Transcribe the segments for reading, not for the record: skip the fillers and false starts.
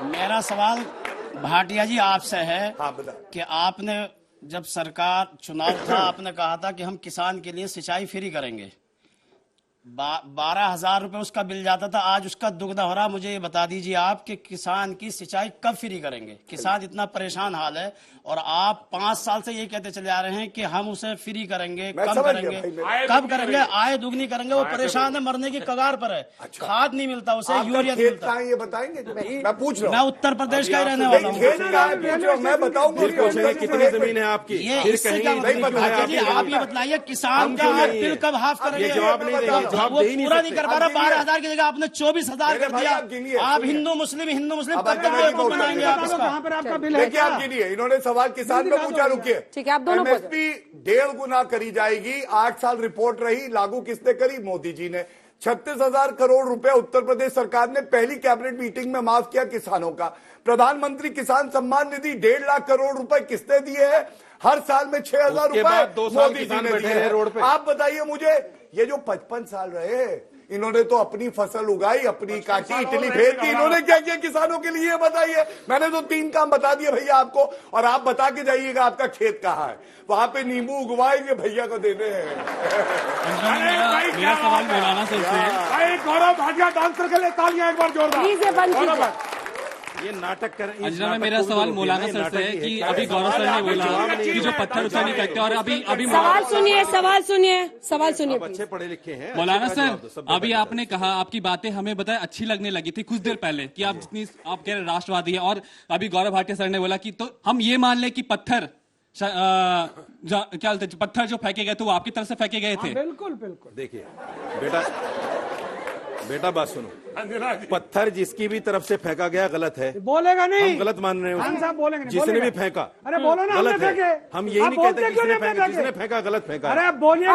मेरा सवाल भाटिया जी आपसे है बता। कि आपने जब सरकार चुनाव था आपने कहा था कि हम किसान के लिए सिंचाई फ्री करेंगे। 12,000 रुपए उसका बिल जाता था, आज उसका दुगना हो रहा। मुझे ये बता दीजिए आप कि किसान की सिंचाई कब फ्री करेंगे? किसान इतना परेशान हाल है और आप 5 साल से ये कहते चले आ रहे हैं कि हम उसे फ्री करेंगे, कम करेंगे, कब करेंगे? आय दुगनी करेंगे। वो परेशान है, मरने की कगार पर है। खाद नहीं मिलता उसे, यूरिया नहीं मिलता। ये बताएंगे? मैं पूछ रहा हूँ। मैं उत्तर प्रदेश का ही रहने वाला हूँ। मैं बताऊंगा कितनी जमीन है आपकी? ये इससे क्या मतलब? आप ये बताइए किसान का बिल कब हाफ करेंगे? जवाब नहीं देंगे। वो पूरा नहीं कर पा रहा। 12,000 की जगह आपने 24,000 कर दिया। आप हिंदू मुस्लिम तब तक बनाएंगे आप इसका? कहाँ पर आपका बिल है? देखिए आप गिनिए। इन्होंने सवाल किसान पे पूछा, रुकिए। ठीक है, आप दोनों एमएसपी 1.5 गुना करी जाएगी। 8 साल रिपोर्ट रही, लागू किसने करी? मोदी जी ने। 36,000 करोड़ रुपए उत्तर प्रदेश सरकार ने पहली कैबिनेट मीटिंग में माफ किया किसानों का। प्रधानमंत्री किसान सम्मान निधि 1.5 लाख करोड़ रुपए किसने दिए हैं? हर साल में 6,000 रुपए 2 साल मोदी जी किसान ने बैठे दिए हैं हैं। रोड पे। आप बताइए मुझे, ये जो 55 साल रहे इन्होंने तो अपनी फसल उगाई, अपनी काटी, इटली भेज दी। इन्होंने क्या किया किसानों के लिए बताइए? मैंने तो 3 काम बता दिए भैया आपको, और आप बता के जाइएगा आपका खेत कहाँ है। वहां पे नींबू उगवाएंगे, भैया को देने हैं। मेरा सवाल मौलाना सर से है। गौरव भाटिया डांसर के लिए तालियां एक बार जोरदार। प्लीज ये बंद कीजिए। ये नाटक कर। अंजना में मेरा सवाल मौलाना सर से है कि अभी गौरव सर ने बोला कि जो पत्थर उसे नहीं फेंकते, और अभी सवाल सुनिए। अच्छे पढ़े लिखे हैं। मौलाना सर, अभी आपने कहा, आपकी बातें हमें बताए अच्छी लगने लगी थी कुछ देर पहले कि आप जितनी आप कह रहे राष्ट्रवादी है, और अभी गौरव भाटिया सर ने बोला कि तो हम ये मान ले कि पत्थर क्या बोलते, पत्थर जो फेंके गए थे वो आपकी तरफ से फेंके गए थे। बिल्कुल बिल्कुल। देखिए बेटा बात सुनो। पत्थर जिसकी भी तरफ से फेंका गया गलत है, बोलेगा नहीं। हम गलत मान रहे हैं साहब बोलेंगे नहीं, जिसने भी फेंका। अरे बोलो ना, गलत है। हम यही नहीं कहते जिसने फेंका गलत फेंका। अरे बोलिए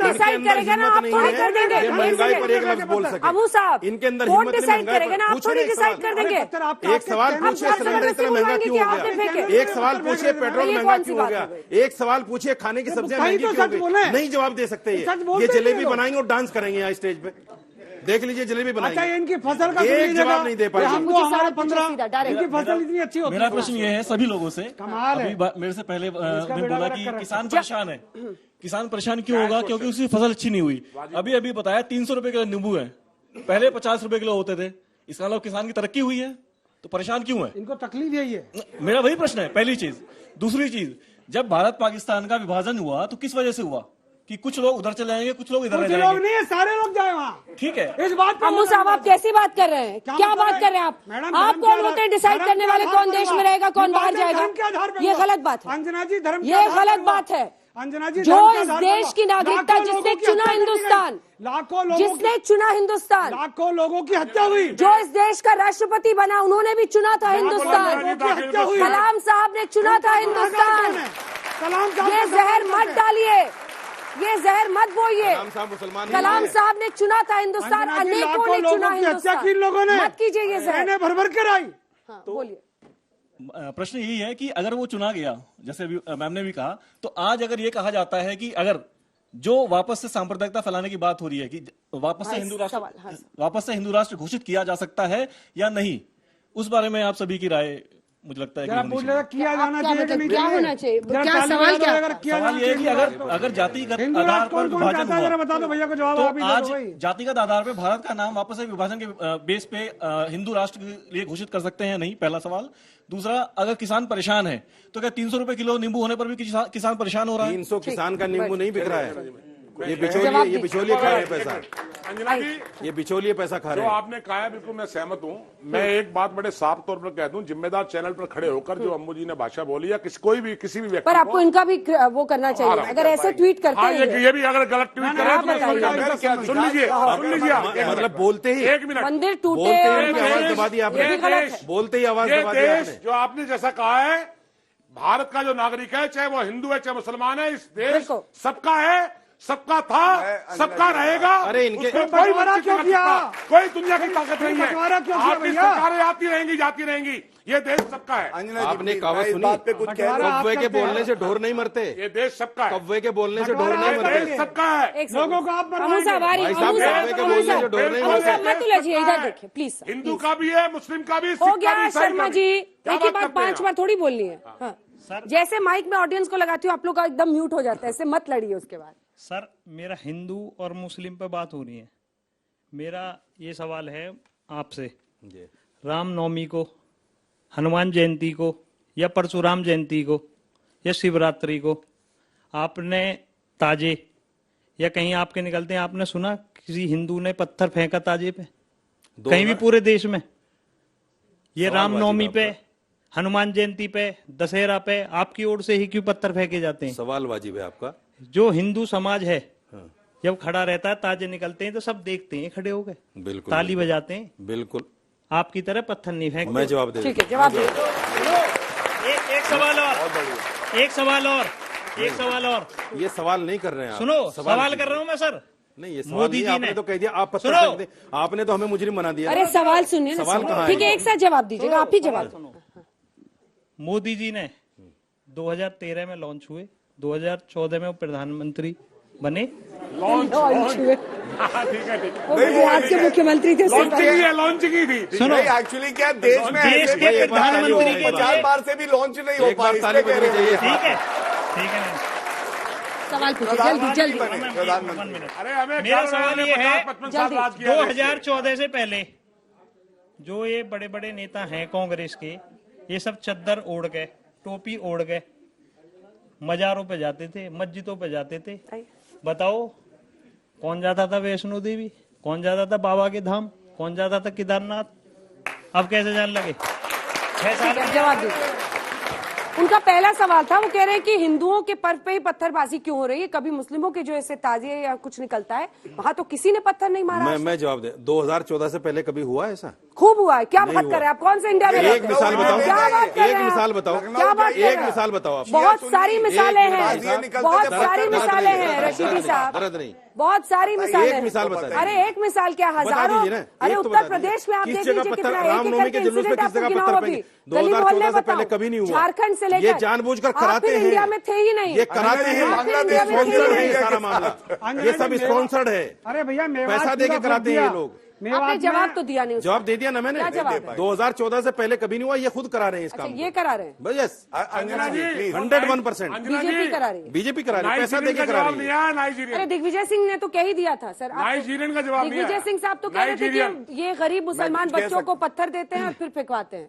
डिसाइड करेगा ना, आप थोड़ी कर देंगे। महंगाई पर एक लफ्ज बोल सके अबू साहब, इनके अंदर कोर्ट डिसाइड करेगा ना, आप थोड़ी डिसाइड कर देंगे। एक सवाल पूछिए, सिलेंडर इतना महंगा क्यों हो गया? एक सवाल पूछिए, पेट्रोल महंगा क्यों हो गया? एक सवाल पूछिए, खाने की सब्जियां महंगी क्यों हो गई? नहीं जवाब दे सकते। ये जलेबी बनाएंगे और डांस करेंगे यहाँ स्टेज पे। देख लीजिए जलेबी बनाएंगे। अच्छा, इनकी फसल का एक जवाब नहीं दे पाए। हमको हमारे 15 इनकी फसल इतनी अच्छी होती है। मेरा प्रश्न ये है सभी लोगों से, कमाल है। अभी मेरे से पहले ने बोला कि किसान परेशान है। किसान परेशान क्यों होगा? क्योंकि उसकी फसल अच्छी नहीं हुई। अभी बताया 300 रुपए किलो नींबू है, पहले 50 रुपए किलो होते थे। इसका मतलब किसान की तरक्की हुई है, तो परेशान क्यों है? इनको तकलीफ यही है। मेरा वही प्रश्न है, पहली चीज। दूसरी चीज, जब भारत पाकिस्तान का विभाजन हुआ तो किस वजह से हुआ? कि कुछ लोग उधर चले जाएंगे, कुछ लोग इधर रह जाएंगे। लोग नहीं है, सारे लोग जाए वहाँ। ठीक है, इस बात पे अबू साहब आप कैसी बात कर रहे हैं? क्या बात कर रहे हैं आप कौन होते हैं डिसाइड करने वाले कौन देश में रहेगा, कौन बाहर जाएगा? ये गलत बात है। अंजना जी, धर्म ये गलत बात है। अंजना जी, जो इस देश की नागरिकता, जिसने चुना हिंदुस्तान, लाखों लोगों जिसने चुना हिंदुस्तान, लाखों लोगों की हत्या हुई। जो इस देश का राष्ट्रपति बना, उन्होंने भी चुना था हिंदुस्तान। हत्या हुई। कलाम साहब ने चुना था हिंदुस्तान। कलाम साहब ये जहर मत डालिए, ये जहर मत बोइए। कलाम साहब ने चुना था हिंदुस्तान, अनेकों ने चुना हिंदुस्तान। लोगों ने मत कीजिए ये जहर। भर भर कर आई। बोलिए। प्रश्न यही है कि अगर वो चुना गया, जैसे मैम ने भी कहा, तो आज अगर ये कहा जाता है कि अगर जो वापस से सांप्रदायिकता फैलाने की बात हो रही है कि वापस से हिंदू राष्ट्र घोषित किया जा सकता है या नहीं, उस बारे में आप सभी की राय मुझे लगता है कि किया जाना चाहिए कि नहीं? क्या होना चाहिए? क्या सवाल क्या? सवाल ये है कि अगर जातिगत आधार पर विभाजन हुआ, बता दो भैया को जवाब। तो आज जातिगत आधार पर भारत का नाम वापस से विभाजन के बेस पे हिंदू राष्ट्र के लिए घोषित कर सकते हैं? नहीं, पहला सवाल। दूसरा, अगर किसान परेशान है तो क्या 300 रुपए किलो नींबू होने पर भी किसान परेशान हो रहा है? 300 किसान का नींबू नहीं बिक रहा है। ये बिचौलिए खा रहे हैं पैसा। अंजना जी, ये बिचौलिए पैसा खा रहे जो हैं। आपने कहा है बिल्कुल मैं सहमत हूं। मैं एक बात बड़े साफ तौर पर कह दूं, जिम्मेदार चैनल पर खड़े होकर जो अम्मू जी ने भाषा बोली या किसी भी व्यक्ति पर आपको इनका भी वो करना चाहिए। अगर ऐसे ट्वीट करते हैं, ये भी अगर गलत ट्वीट करें तो सुन लीजिए, मतलब बोलते ही 1 मिनट, मंदिर टूटे, आवाज दबा दी आपने। बोलते ही आवाज दबा दी आपने। जो आपने जैसा कहा है, भारत का जो नागरिक है, चाहे वो हिंदू है चाहे मुसलमान है, इस देश सबका है। सबका था, सबका रहेगा। अरे इनके उसमें कोई बड़ा क्यों किया? कोई दुनिया की ताकत नहीं बंटवारा है। क्यों किया आपकी भैया? सरकारें आती रहेंगी, जाती रहेंगी, ये देश सबका है। अंजना जी, आपने please, कहावत मैं इस सुनी? बात पे कुछ कह रहा हूं। कौवे के बोलने से ढोर नहीं मरते, ये देश सबका है, कौवे के बोलने से ढोर बंटवारा नहीं ये मरते। देश सबका है। एक सेकंड। लोगों को आप अनु साहब आ रही भाई अनु साहब, साहब, कौवे के अनु बोलने से साहब, ढोर नहीं अनु साहब मरते। मत उलझिए, इधर देखिए प्लीज। हिंदू का भी है, मुस्लिम का भी, हो सिख का गया भी, ईसाई शर्मा का जी, भी। क्या एक ही बात करते हैं 5 बार थोड़ी बोलनी है। हाँ। जैसे माइक में ऑडियंस को लगाती हूँ आप लोग का एकदम म्यूट हो जाता है, इससे मत लड़िए उसके बाद। सर मेरा हिंदू और मुस्लिम पे बात हो रही है, मेरा ये सवाल है आपसे, रामनवमी को, हनुमान जयंती को, या परशुराम जयंती को, या शिवरात्रि को आपने ताजे या कहीं आपके निकलते हैं, आपने सुना किसी हिंदू ने पत्थर फेंका ताजे पे कहीं भी पूरे देश में? ये रामनवमी पे, हनुमान जयंती पे, दशहरा पे आपकी ओर से ही क्यों पत्थर फेंके जाते हैं? सवाल वाजिब है आपका। जो हिंदू समाज है जब खड़ा रहता है, ताजे निकलते हैं तो सब देखते हैं खड़े हो गए, बिल्कुल ताली बजाते हैं, बिल्कुल। आपकी तरह पत्थर नहीं फेंकते। मैं जवाब दे ठीक है, जवाब दीजिए। एक सवाल और, एक सवाल और ये सवाल नहीं कर रहे हैं आप। सुनो, सवाल कर रहा हूं मैं सर। नहीं, ये सवाल मोदी नहीं, जी आपने ने तो कह दिया आप पत्थर सुनो। फेंक दे। आपने तो हमें मुजरिम बना दिया। अरे सवाल सुनिए ना, सवाल कहाँ है? ठीक है, एक साथ जवाब दीजिएगा, आप ही जवाब। मोदी जी ने 2013 में लॉन्च हुए, 2014 में वो प्रधानमंत्री बने। लॉन्च हुए। हाँ, ठीक है, ठीक है। वो गुजरात के मुख्यमंत्री थे। लॉन्चिंग ही थी। सुनो, एक्चुअली क्या देश में देश ऐसे के भी प्रधानमंत्री के 50 बार से भी लॉन्च नहीं हो एक बार पाई, ताली इसलिए कह बजनी रहे हैं। चाहिए। ठीक है ना? सवाल पूछिए जल्दी जल्दी। प्रधानमंत्री अरे हमें मेरा सवाल ये है, 50-55 साल राज किया। 2014 से पहले जो ये बड़े बड़े नेता हैं कांग्रेस के, ये सब चद्दर ओढ़ के, टोपी ओढ़ के मजारों पे जाते थे, मस्जिदों पे जाते थे। बताओ कौन जाता था वैष्णो देवी, कौन जाता था बाबा के धाम, कौन जाता था केदारनाथ? अब कैसे जान लगे? 6 साल में जवाब दीजिए। उनका पहला सवाल था, वो कह रहे हैं कि हिंदुओं के पर्व पे ही पत्थरबाजी क्यों हो रही है, कभी मुस्लिमों के जो ऐसे ताजिए या कुछ निकलता है वहां तो किसी ने पत्थर नहीं मारा। मैं जवाब दे। 2014 से पहले कभी हुआ ऐसा? खूब हुआ है। क्या नहीं बात हुआ। कर रहे हैं आप? कौन से इंडिया में एक रहते हैं? मिसाल बताओ, क्या बात कर रहे एक हैं मिसाल आप? बताओ, क्या बात कर रहे एक हैं? मिसाल बताओ आप। बहुत सारी मिसालें एक हैं, मिसाल। बहुत दर्द सारी दर्द मिसालें नहीं, हैं दर्द रशीदी नहीं, साहब, दर्द नहीं। बहुत सारी मिसालें हैं। मिसाल बताइए। अरे एक मिसाल क्या, बता हजारों। दीजिए ना, अरे एक तो उत्तर बता प्रदेश में आप दीजिए। देख किस जगह लीजिए पत्थर, कितना, एक रामनवमी के जुलूस में इंसिडेंट किस आपको जगह गिनाओ पत्थर अभी। फेंके? गली मोहल्ले 2014 से बताओ। पहले कभी नहीं हुआ। झारखंड से लेकर ये जानबूझकर आप कराते फिर हैं। इंडिया में थे ही नहीं। ये कराते हैं, आप फिर इंडिया में थे ही स्पॉन्सर्ड है नहीं। ये सारा मामला, ये सब स्पॉन्सर्ड है। अरे भैया मेवात पैसा दे के पूरा कराते हैं ये लोग। आपने जवाब तो दिया नहीं उसका। जवाब दे दिया ना मैंने। क्या जवाब है? 2014 से पहले कभी नहीं हुआ, ये खुद करा रहे हैं इस अच्छा, काम ये करा रहे हैं, को। Yes, Anjana ji please. 101%। Anjana BJP ji, करा रही है। बीजेपी करा रही है, पैसा दे नाइजीरियन के का करा जवाब रही दिया है। है, नाइजीरियन। अरे दिग्विजय सिंह ने तो कह ही दिया था सर। नाइजीरियन का जवाब दिया है। दिग्विजय सिंह साहब तो कह रहे थे नाइजीरियन। कि ये गरीब मुसलमान मैं कह बच्चों को पत्थर देते हैं और फिर फेंकवाते हैं।